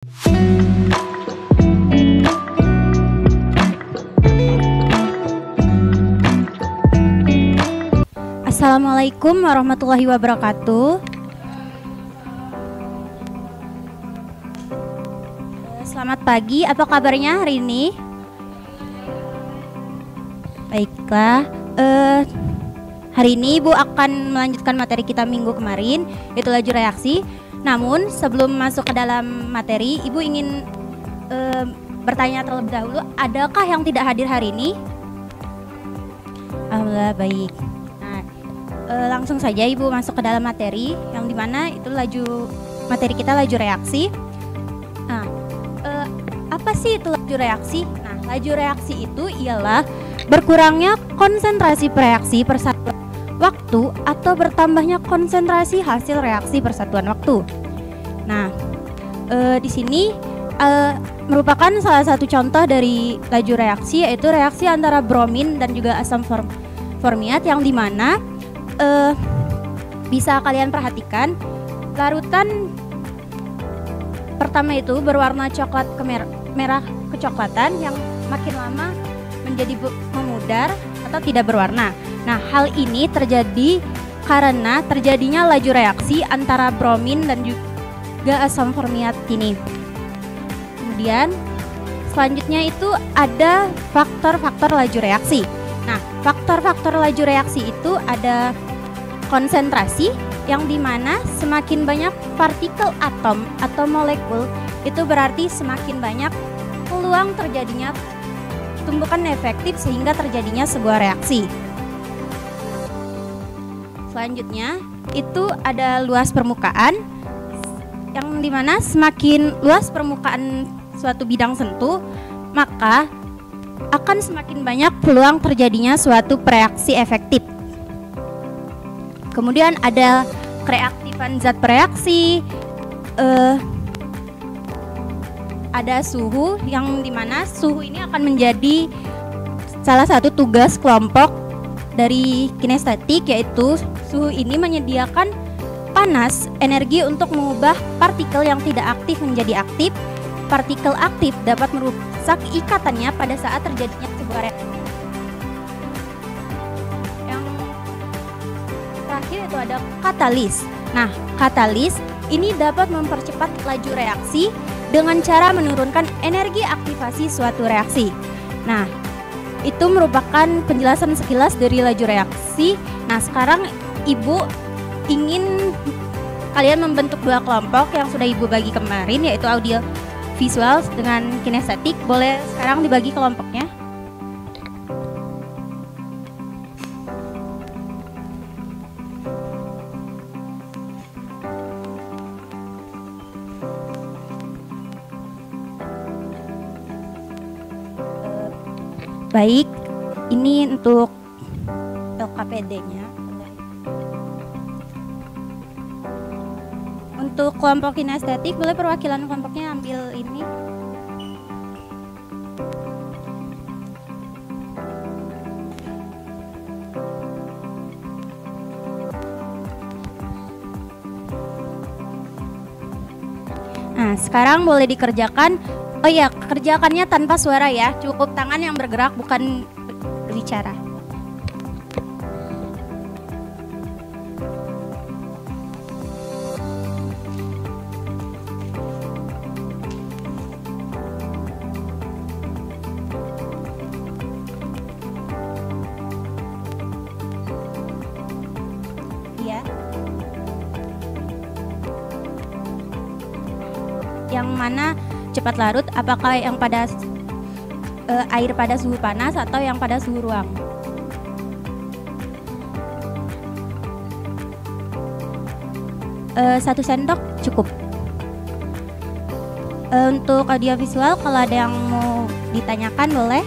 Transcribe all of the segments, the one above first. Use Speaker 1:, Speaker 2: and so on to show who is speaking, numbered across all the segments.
Speaker 1: Assalamualaikum warahmatullahi wabarakatuh. Selamat pagi, apa kabarnya hari ini? Baiklah, hari ini Ibu akan melanjutkan materi kita minggu kemarin, yaitu laju reaksi. Namun sebelum masuk ke dalam materi, Ibu ingin bertanya terlebih dahulu, adakah yang tidak hadir hari ini? Alhamdulillah baik. Nah, langsung saja Ibu masuk ke dalam materi, yang dimana itu materi kita laju reaksi. Nah, apa sih itu laju reaksi? Nah, laju reaksi itu ialah berkurangnya konsentrasi reaksi per satuan waktu atau bertambahnya konsentrasi hasil reaksi per satuan waktu. Nah, di sini merupakan salah satu contoh dari laju reaksi, yaitu reaksi antara bromin dan juga asam formiat, yang dimana bisa kalian perhatikan larutan pertama itu berwarna coklat merah kecoklatan yang makin lama menjadi memudar atau tidak berwarna. Nah, hal ini terjadi karena terjadinya laju reaksi antara bromin dan juga asam formiat ini. Kemudian selanjutnya itu ada faktor-faktor laju reaksi. Nah, faktor-faktor laju reaksi itu ada konsentrasi, yang dimana semakin banyak partikel atom atau molekul, itu berarti semakin banyak peluang terjadinya tumbukan efektif sehingga terjadinya sebuah reaksi. Selanjutnya itu ada luas permukaan, yang dimana semakin luas permukaan suatu bidang sentuh, maka akan semakin banyak peluang terjadinya suatu reaksi efektif. Kemudian ada kereaktifan zat bereaksi, ada suhu, yang dimana suhu ini akan menjadi salah satu tugas kelompok dari kinestetik, yaitu suhu ini menyediakan panas, energi untuk mengubah partikel yang tidak aktif menjadi aktif. Partikel aktif dapat merusak ikatannya pada saat terjadinya sebuah reaksi. Yang terakhir itu ada katalis. Nah, katalis ini dapat mempercepat laju reaksi dengan cara menurunkan energi aktivasi suatu reaksi. Nah, itu merupakan penjelasan sekilas dari laju reaksi. Nah, sekarang Ibu ingin kalian membentuk dua kelompok yang sudah Ibu bagi kemarin, yaitu audio visual dengan kinestetik. Boleh sekarang dibagi kelompoknya. Baik, ini untuk LKPD-nya. Untuk kelompok kinestetik, boleh perwakilan kelompoknya ambil ini. Nah, sekarang boleh dikerjakan. Oh iya, kerjakannya tanpa suara ya, cukup tangan yang bergerak, bukan berbicara. Iya. Yang mana cepat larut, apakah yang pada air pada suhu panas atau yang pada suhu ruang? Satu sendok cukup. Untuk audiovisual, kalau ada yang mau ditanyakan boleh.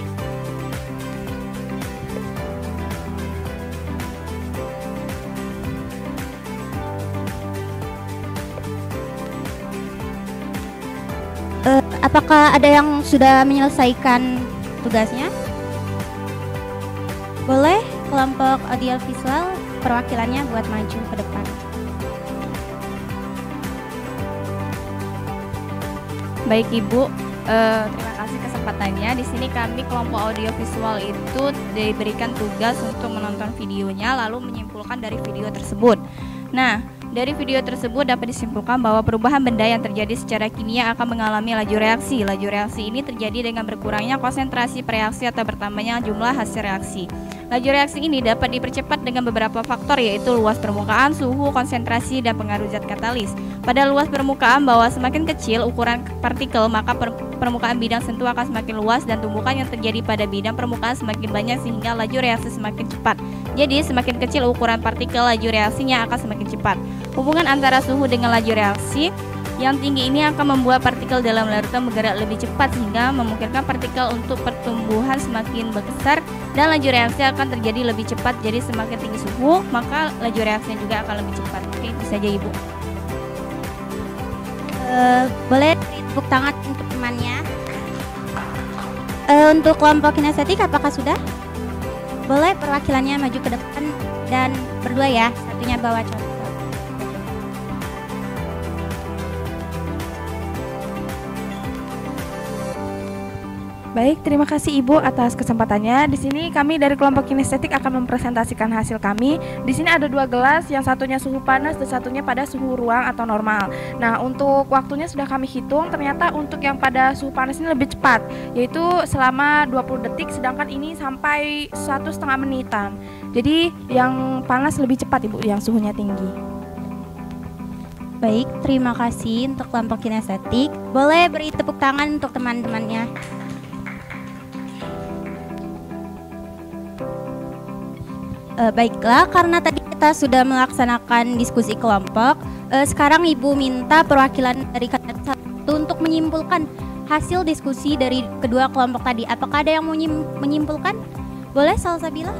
Speaker 1: Apakah ada yang sudah menyelesaikan tugasnya? Boleh kelompok audiovisual perwakilannya buat maju ke depan.
Speaker 2: Baik Ibu, terima kasih kesempatannya. Di sini kami kelompok audiovisual itu diberikan tugas untuk menonton videonya lalu menyimpulkan dari video tersebut. Nah, dari video tersebut dapat disimpulkan bahwa perubahan benda yang terjadi secara kimia akan mengalami laju reaksi. Laju reaksi ini terjadi dengan berkurangnya konsentrasi reaksi atau bertambahnya jumlah hasil reaksi. Laju reaksi ini dapat dipercepat dengan beberapa faktor, yaitu luas permukaan, suhu, konsentrasi, dan pengaruh zat katalis. Pada luas permukaan, bahwa semakin kecil ukuran partikel, maka permukaan bidang sentuh akan semakin luas dan tumbukan yang terjadi pada bidang permukaan semakin banyak sehingga laju reaksi semakin cepat. Jadi, semakin kecil ukuran partikel, laju reaksinya akan semakin cepat. Hubungan antara suhu dengan laju reaksi yang tinggi ini akan membuat partikel dalam larutan bergerak lebih cepat sehingga memungkinkan partikel untuk pertumbuhan semakin besar dan laju reaksi akan terjadi lebih cepat. Jadi semakin tinggi suhu maka laju reaksinya juga akan lebih cepat. Oke, itu saja Ibu.
Speaker 1: Boleh tepuk tangan untuk temannya. Untuk kelompok kinestetik apakah sudah? Boleh perwakilannya maju ke depan dan berdua ya, satunya bawa contoh.
Speaker 3: Baik, terima kasih Ibu atas kesempatannya. Di sini kami dari kelompok kinestetik akan mempresentasikan hasil kami. Di sini ada 2 gelas, yang satunya suhu panas dan satunya pada suhu ruang atau normal. Nah, untuk waktunya sudah kami hitung. Ternyata untuk yang pada suhu panas ini lebih cepat, yaitu selama 20 detik, sedangkan ini sampai 1,5 menitan. Jadi yang panas lebih cepat Ibu, yang suhunya tinggi.
Speaker 1: Baik, terima kasih untuk kelompok kinestetik. Boleh beri tepuk tangan untuk teman-temannya. Baiklah, karena tadi kita sudah melaksanakan diskusi kelompok, sekarang Ibu minta perwakilan dari kandidat 1 untuk menyimpulkan hasil diskusi dari kedua kelompok tadi. Apakah ada yang mau menyimpulkan? Boleh, Salsabila?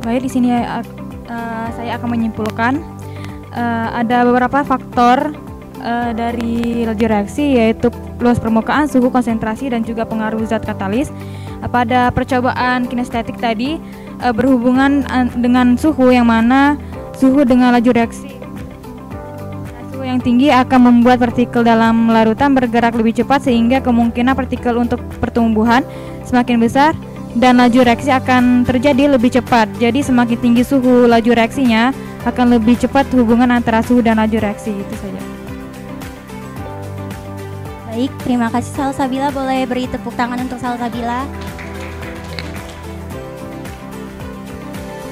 Speaker 4: Baik, di sini saya akan menyimpulkan ada beberapa faktor dari laju reaksi, yaitu luas permukaan, suhu, konsentrasi, dan juga pengaruh zat katalis. Pada percobaan kinestetik tadi berhubungan dengan suhu, yang mana suhu dengan laju reaksi suhu yang tinggi akan membuat partikel dalam larutan bergerak lebih cepat sehingga kemungkinan partikel untuk pertumbuhan semakin besar dan laju reaksi akan terjadi lebih cepat. Jadi semakin tinggi suhu, laju reaksinya akan lebih cepat hubungan antara suhu dan laju reaksi. Itu saja.
Speaker 1: Baik, terima kasih Salsabila. Boleh beri tepuk tangan untuk Salsabila.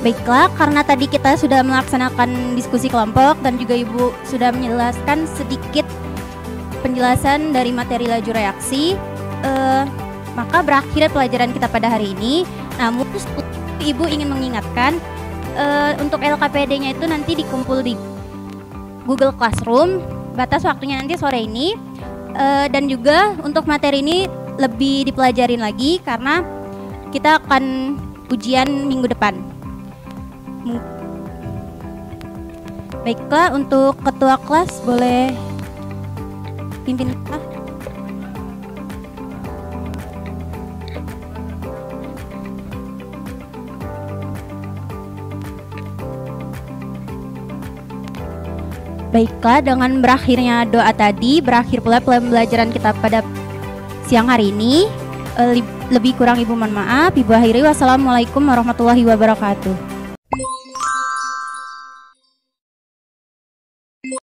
Speaker 1: Baiklah, karena tadi kita sudah melaksanakan diskusi kelompok dan juga Ibu sudah menjelaskan sedikit penjelasan dari materi laju reaksi, maka berakhir pelajaran kita pada hari ini. Namun Ibu ingin mengingatkan, untuk LKPD-nya itu nanti dikumpul di Google Classroom, batas waktunya nanti sore ini, dan juga untuk materi ini lebih dipelajarin lagi karena kita akan ujian minggu depan. Baiklah, untuk ketua kelas boleh pimpin kita. Baiklah, dengan berakhirnya doa tadi, berakhir pula pembelajaran kita pada siang hari ini. Lebih kurang Ibu mohon maaf. Ibu akhiri, wassalamualaikum warahmatullahi wabarakatuh.